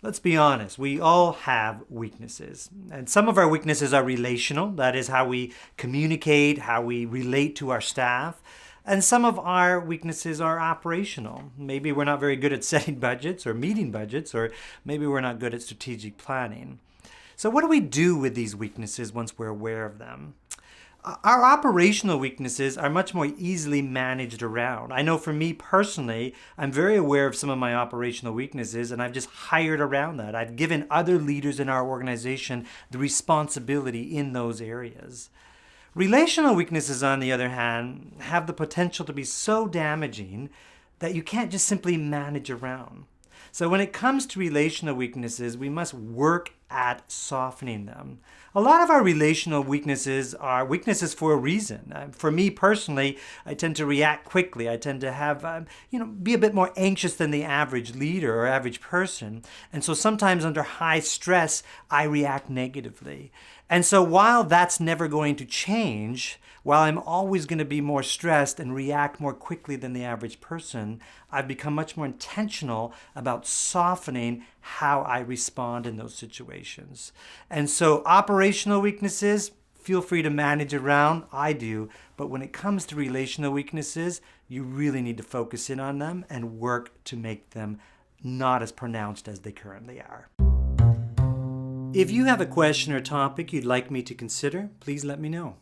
Let's be honest, we all have weaknesses. And some of our weaknesses are relational, that is, how we communicate, how we relate to our staff. And some of our weaknesses are operational. Maybe we're not very good at setting budgets or meeting budgets, or maybe we're not good at strategic planning. So, what do we do with these weaknesses once we're aware of them? Our operational weaknesses are much more easily managed around. I know for me personally, I'm very aware of some of my operational weaknesses, and I've just hired around that. I've given other leaders in our organization the responsibility in those areas. Relational weaknesses, on the other hand, have the potential to be so damaging that you can't just simply manage around. So when it comes to relational weaknesses, we must work at softening them. A lot of our relational weaknesses are weaknesses for a reason. For me personally, I tend to react quickly. I tend to have, be a bit more anxious than the average leader or average person. And so sometimes under high stress, I react negatively. And so while that's never going to change, while I'm always going to be more stressed and react more quickly than the average person, I've become much more intentional about softening how I respond in those situations. And so operational weaknesses, feel free to manage around. I do. But when it comes to relational weaknesses, you really need to focus in on them and work to make them not as pronounced as they currently are. If you have a question or topic you'd like me to consider, please let me know.